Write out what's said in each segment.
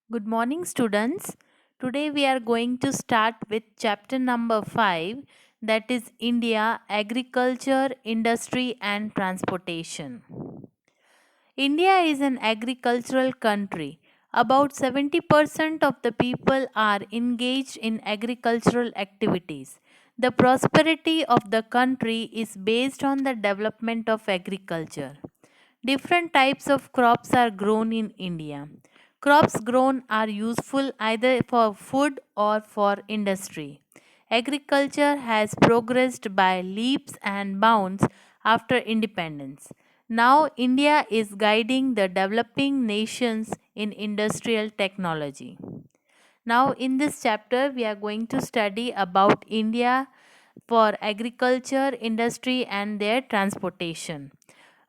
Good morning, students. Today we are going to start with chapter number 5, that is India, Agriculture, Industry and Transportation. India is an agricultural country. About 70% of the people are engaged in agricultural activities. The prosperity of the country is based on the development of agriculture. Different types of crops are grown in India. Crops grown are useful either for food or for industry. Agriculture has progressed by leaps and bounds after independence. Now, India is guiding the developing nations in industrial technology. Now, in this chapter, we are going to study about India for agriculture, industry, and their transportation.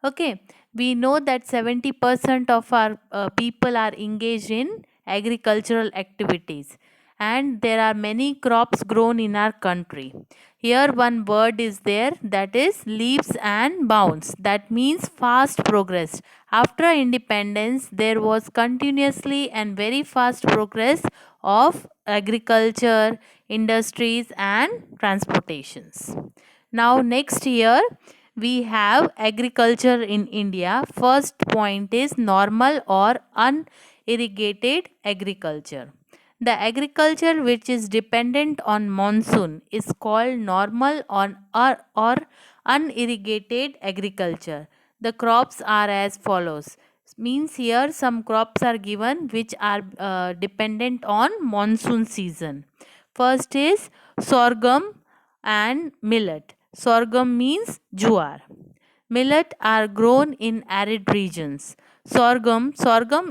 Okay, we know that 70% of our people are engaged in agricultural activities, and there are many crops grown in our country. Here, one word is there, that is leaps and bounds. That means fast progress. After independence, there was continuously and very fast progress of agriculture, industries, and transportations. Now, next year, we have agriculture in India. First point is normal or unirrigated agriculture. The agriculture which is dependent on monsoon is called normal or unirrigated agriculture. The crops are as follows. Means here some crops are given which are dependent on monsoon season. First is sorghum and millet. Sorghum means juar. Millet are grown in arid regions. Sorghum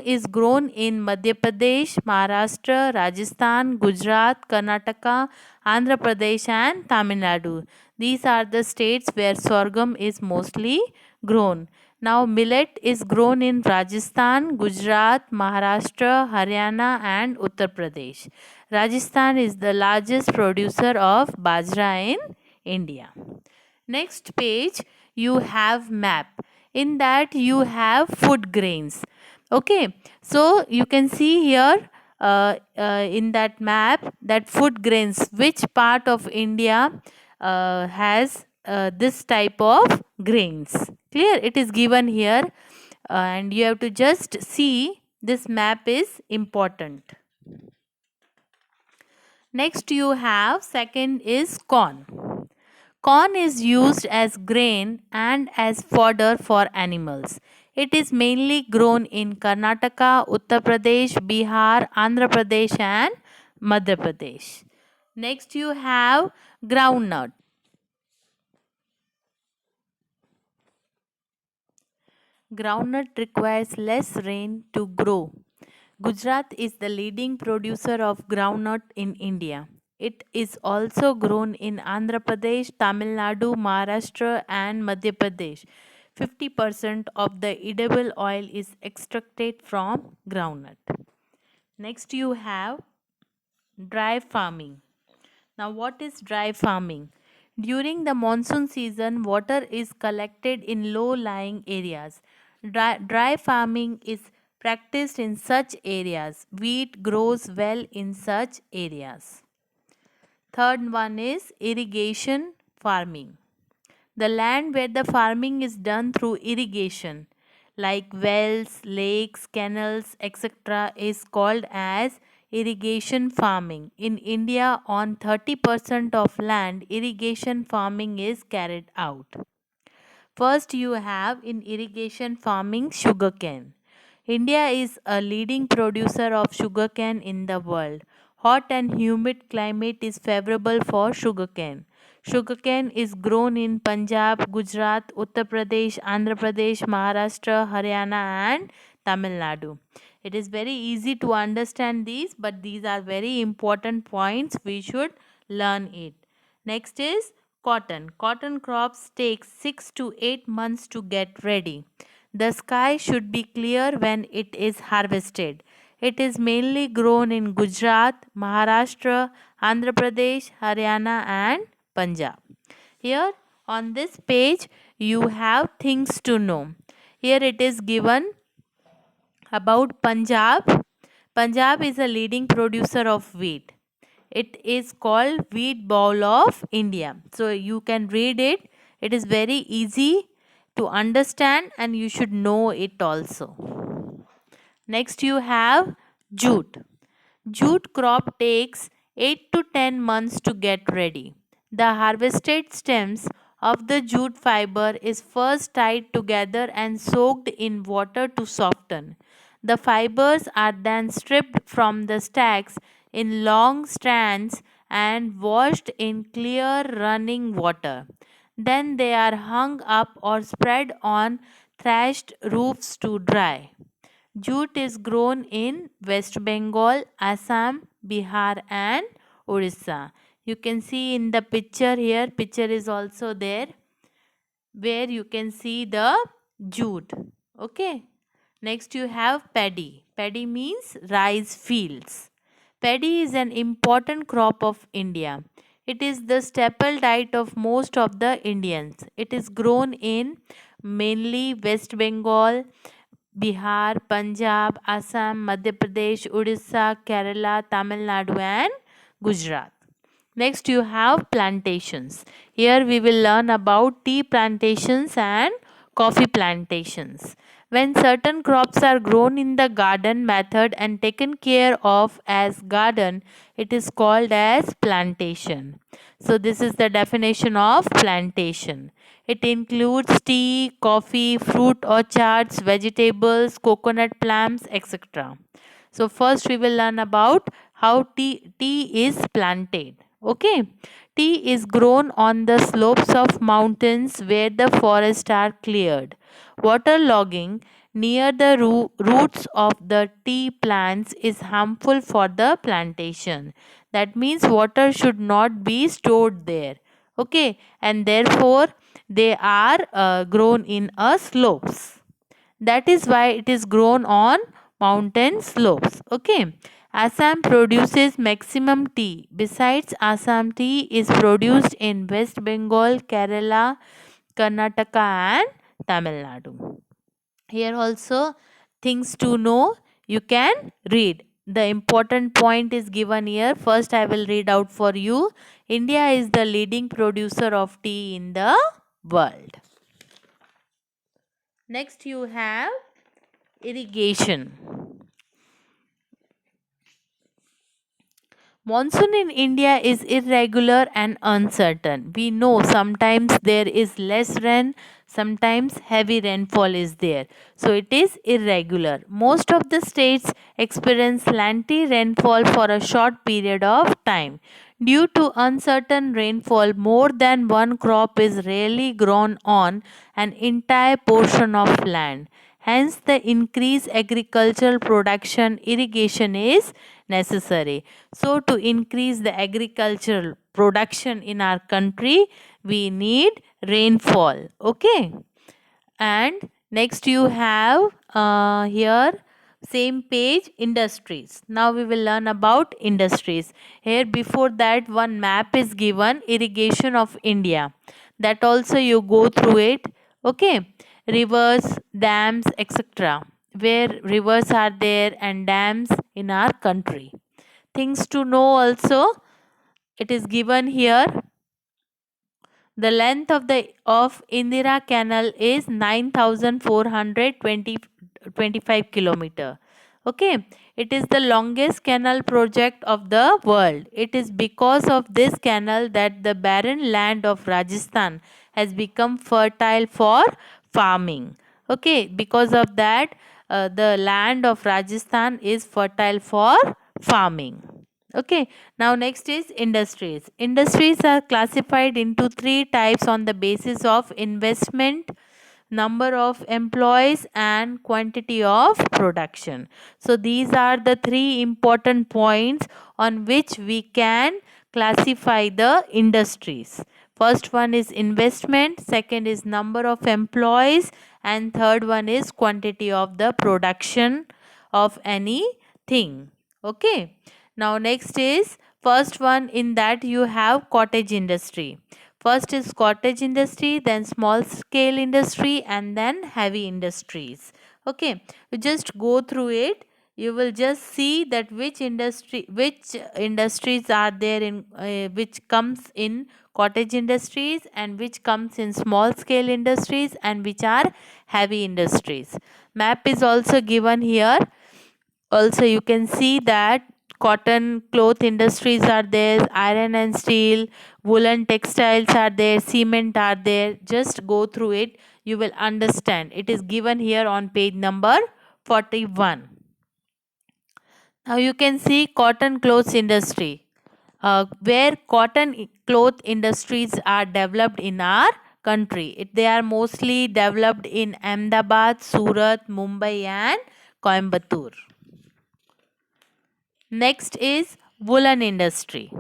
is grown in Madhya Pradesh, Maharashtra, Rajasthan, Gujarat, Karnataka, Andhra Pradesh and Tamil Nadu. These are the states where sorghum is mostly grown. Now millet is grown in Rajasthan, Gujarat, Maharashtra, Haryana and Uttar Pradesh. Rajasthan is the largest producer of bajra in India. Next page, you have map. In that you have food grains. Okay, so you can see here in that map that food grains, which part of India has this type of grains. Clear? It is given here, and you have to just see this map is important. Next you have second is corn. Corn is used as grain and as fodder for animals. It is mainly grown in Karnataka, Uttar Pradesh, Bihar, Andhra Pradesh and Madhya Pradesh. Next you have groundnut. Groundnut requires less rain to grow. Gujarat is the leading producer of groundnut in India. It is also grown in Andhra Pradesh, Tamil Nadu, Maharashtra, and Madhya Pradesh. 50% of the edible oil is extracted from groundnut. Next, you have dry farming. Now, what is dry farming? During the monsoon season, water is collected in low lying areas. Dry farming is practiced in such areas. Wheat grows well in such areas. Third one is irrigation farming. The land where the farming is done through irrigation, like wells, lakes, canals, etc., is called as irrigation farming. In India, on 30% of land, irrigation farming is carried out. First, you have in irrigation farming sugarcane. India is a leading producer of sugarcane in the world. Hot and humid climate is favorable for sugarcane. Sugarcane is grown in Punjab, Gujarat, Uttar Pradesh, Andhra Pradesh, Maharashtra, Haryana, and Tamil Nadu. It is very easy to understand these, but these are very important points. We should learn it. Next is cotton. Cotton crops take 6 to 8 months to get ready. The sky should be clear when it is harvested. It is mainly grown in Gujarat, Maharashtra, Andhra Pradesh, Haryana, and Punjab. Here on this page, you have things to know. Here it is given about Punjab. Punjab is a leading producer of wheat. It is called Wheat Bowl of India. So you can read it. It is very easy to understand and you should know it also. Next you have jute. Jute crop takes 8 to 10 months to get ready. The harvested stems of the jute fiber is first tied together and soaked in water to soften. The fibers are then stripped from the stacks in long strands and washed in clear running water. Then they are hung up or spread on thatched roofs to dry. Jute is grown in West Bengal, Assam, Bihar and Orissa. You can see in the picture here, picture is also there where you can see the jute. Okay. Next you have paddy. Paddy means rice fields. Paddy is an important crop of India. It is the staple diet of most of the Indians. It is grown in mainly West Bengal, Bihar, Punjab, Assam, Madhya Pradesh, Odisha, Kerala, Tamil Nadu and Gujarat. Next you have plantations. Here we will learn about tea plantations and coffee plantations. When certain crops are grown in the garden method and taken care of as garden, it is called as plantation. So this is the definition of plantation. It includes tea, coffee, fruit orchards, vegetables, coconut palms, etc. So first we will learn about how tea is planted. Okay. Tea is grown on the slopes of mountains where the forests are cleared. Waterlogging near the roots of the tea plants is harmful for the plantation. That means water should not be stored there. Okay. And therefore they are grown in a slopes. That is why it is grown on mountain slopes. Okay. Assam produces maximum tea. Besides, Assam tea is produced in West Bengal, Kerala, Karnataka and Tamil Nadu. Here also things to know you can read. The important point is given here. First I will read out for you. India is the leading producer of tea in the world. Next you have irrigation. Monsoon in India is irregular and uncertain. We know sometimes there is less rain, sometimes heavy rainfall is there. So it is irregular. Most of the states experience scanty rainfall for a short period of time. Due to uncertain rainfall, more than one crop is rarely grown on an entire portion of land. Hence, the increased agricultural production irrigation is necessary. So, to increase the agricultural production in our country, we need rainfall. Okay. And next you have here same page industries. Now we will learn about industries. Here before that one map is given irrigation of India. That also you go through it. Okay. Rivers, dams, etc. Where rivers are there and dams in our country. Things to know also it is given here. The length of Indira Canal is 9,425 kilometer. Okay, it is the longest canal project of the world. It is because of this canal that the barren land of Rajasthan has become fertile for farming. Okay, because of that, the land of Rajasthan is fertile for farming. Okay, now next is industries. Industries are classified into three types on the basis of investment, number of employees and quantity of production. So these are the three important points on which we can classify the industries. First one is investment, second is number of employees and third one is quantity of the production of anything. Okay. Now next is first one in that you have cottage industry. First is cottage industry, then small scale industry and then heavy industries. Okay, you just go through it. you will just see that which industries are there in which comes in cottage industries and which comes in small scale industries and which are heavy industries. Map is also given here. Also you can see that cotton cloth industries are there, iron and steel, woolen textiles are there, cement are there. Just go through it, you will understand. It is given here on page number 41. Now you can see cotton clothes industry, where cloth industries are developed in our country. They are mostly developed in Ahmedabad, Surat, Mumbai and Coimbatore. Next is woolen industry.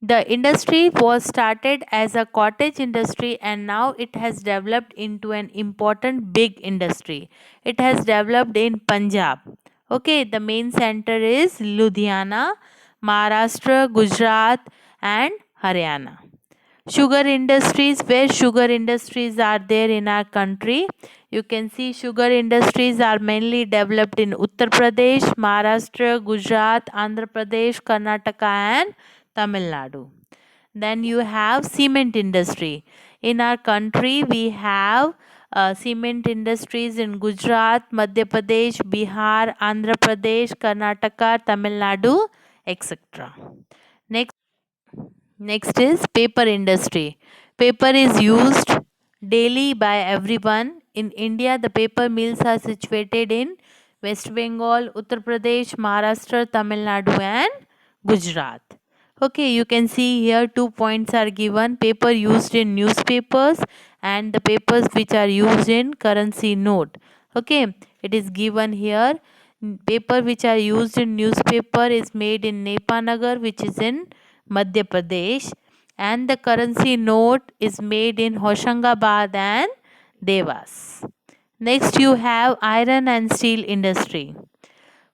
The industry was started as a cottage industry and now it has developed into an important big industry. It has developed in Punjab. Okay, the main center is Ludhiana, Maharashtra, Gujarat and Haryana. Sugar industries, where sugar industries are there in our country. You can see sugar industries are mainly developed in Uttar Pradesh, Maharashtra, Gujarat, Andhra Pradesh, Karnataka and Tamil Nadu. Then you have cement industry. In our country, we have cement industries in Gujarat, Madhya Pradesh, Bihar, Andhra Pradesh, Karnataka, Tamil Nadu, etc. Next. Next is paper industry. Paper is used daily by everyone. In India, the paper mills are situated in West Bengal, Uttar Pradesh, Maharashtra, Tamil Nadu and Gujarat. Okay, you can see here 2 points are given. Paper used in newspapers and the papers which are used in currency note. Okay, it is given here. Paper which are used in newspaper is made in Nepanagar, which is in Madhya Pradesh, and the currency note is made in Hoshangabad and Devas. Next you have iron and steel industry.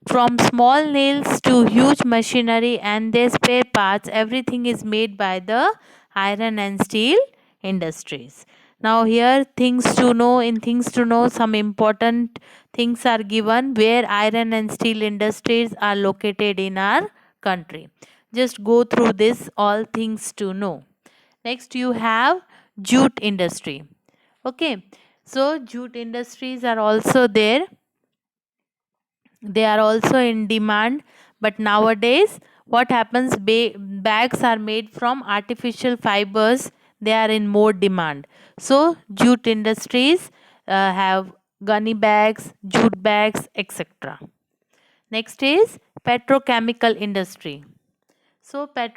From small nails to huge machinery and their spare parts, everything is made by the iron and steel industries. Now here things to know some important things are given where iron and steel industries are located in our country. Just go through this all things to know. Next you have jute industry. Okay, so jute industries are also there. They are also in demand, but nowadays what happens, bags are made from artificial fibers. They are in more demand, so jute industries have gunny bags, jute bags, etc. Next is petrochemical industry. So where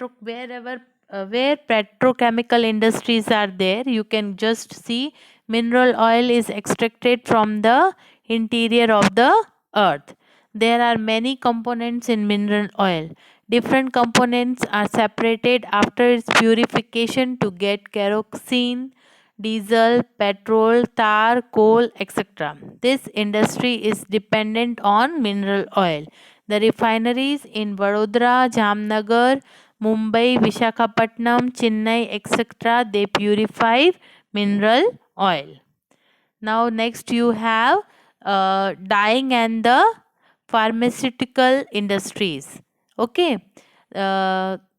petrochemical industries are there, you can just see mineral oil is extracted from the interior of the earth. There are many components in mineral oil. Different components are separated after its purification to get kerosene, diesel, petrol, tar, coal, etc. This industry is dependent on mineral oil. The refineries in Vadodara, Jamnagar, Mumbai, Vishakhapatnam, Chennai, etc., they purify mineral oil. Now next you have dyeing and the pharmaceutical industries. Okay,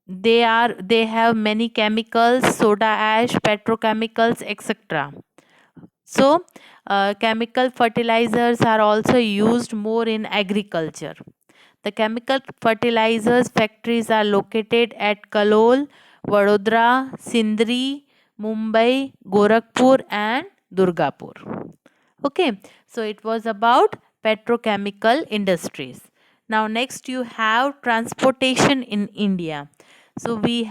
they have many chemicals, soda ash, petrochemicals, etc. So chemical fertilizers are also used more in agriculture. The chemical fertilizers factories are located at Kalol, Vadodara, Sindri, Mumbai, Gorakhpur and Durgapur. Okay, so it was about petrochemical industries. Now next you have transportation in India. So we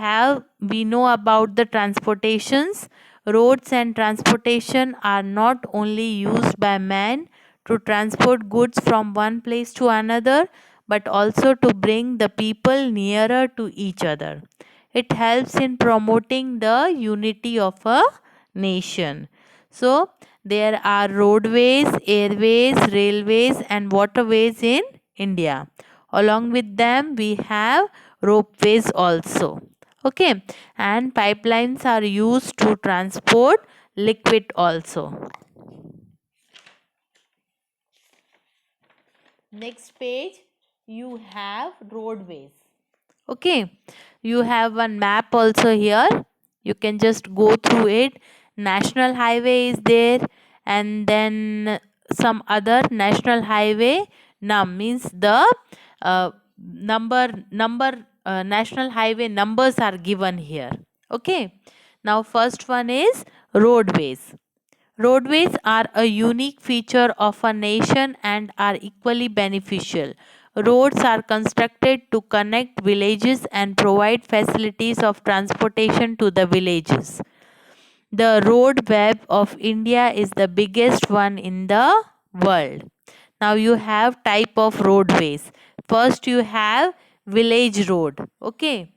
know about the transportations. Roads and transportation are not only used by man to transport goods from one place to another, but also to bring the people nearer to each other. It helps in promoting the unity of a nation. So there are roadways, airways, railways and waterways in India. Along with them we have ropeways also. Okay, and pipelines are used to transport liquid also. Next page, you have roadways. Okay, you have one map also here. You can just go through it. National highway is there, and then some other national highway num means the national highway numbers are given here. Okay, now first one is roadways. Roadways are a unique feature of a nation and are equally beneficial. Roads are constructed to connect villages and provide facilities of transportation to the villages. The road web of India is the biggest one in the world. Now you have type of roadways. First you have village road. Okay.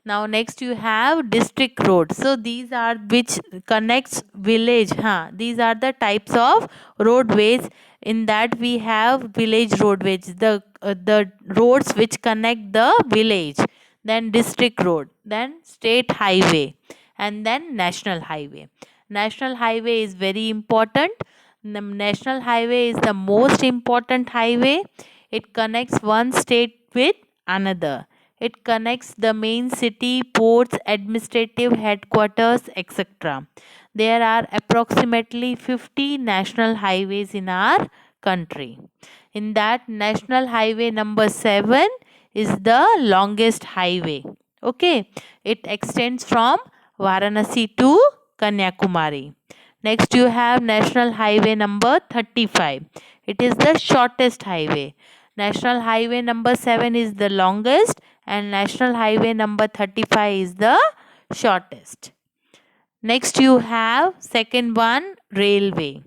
Now next you have district road. So these are which connects village. These are the types of roadways. In that we have village roadways. The roads which connect the village. Then district road. Then state highway. And then national highway. National highway is very important. The national highway is the most important highway. It connects one state with another. It connects the main city, ports, administrative headquarters, etc. There are approximately 50 national highways in our country. In that, national highway number 7 is the longest highway. Okay, it extends from Varanasi to Kanyakumari. Next, you have National Highway number 35. It is the shortest highway. National Highway number 7 is the longest, and National Highway number 35 is the shortest. Next, you have second one, railway.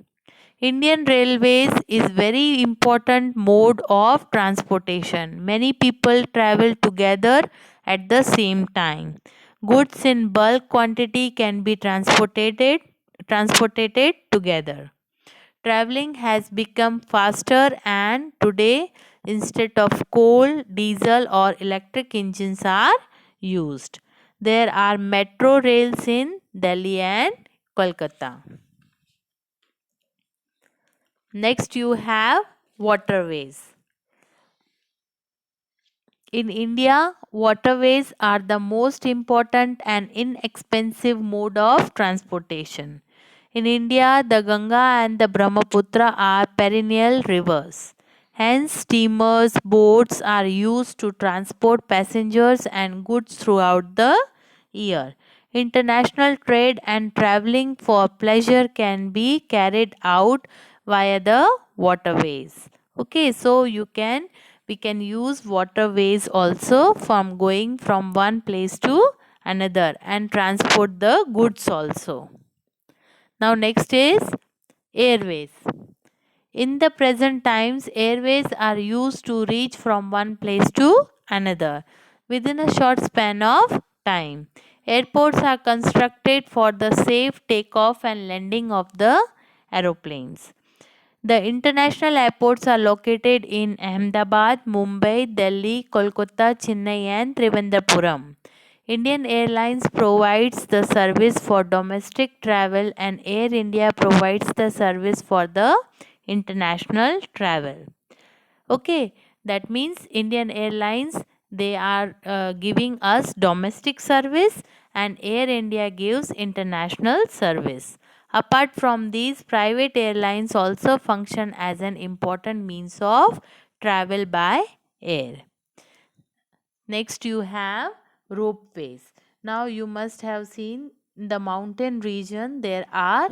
Indian Railways is very important mode of transportation. Many people travel together at the same time. Goods in bulk quantity can be transported together. Traveling has become faster, and today instead of coal, diesel or electric engines are used. There are metro rails in Delhi and Kolkata. Next, you have waterways. In India, waterways are the most important and inexpensive mode of transportation. In India, the Ganga and the Brahmaputra are perennial rivers. Hence, steamers, boats are used to transport passengers and goods throughout the year. International trade and traveling for pleasure can be carried out via the waterways. Okay, so we can use waterways also from going from one place to another and transport the goods also. Now next is airways. In the present times, airways are used to reach from one place to another within a short span of time. Airports are constructed for the safe takeoff and landing of the aeroplanes. The international airports are located in Ahmedabad, Mumbai, Delhi, Kolkata, Chennai, and Trivandrum. Indian Airlines provides the service for domestic travel, and Air India provides the service for the international travel. Okay, that means Indian Airlines, they are giving us domestic service, and Air India gives international service. Apart from these, private airlines also function as an important means of travel by air. Next, you have ropeways. Now, you must have seen in the mountain region there are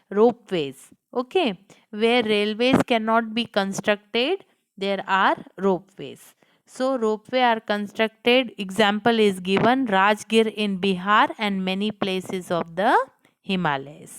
ropeways. Okay, where railways cannot be constructed, there are ropeways. So, ropeway are constructed. Example is given Rajgir in Bihar and many places of the Himalayas.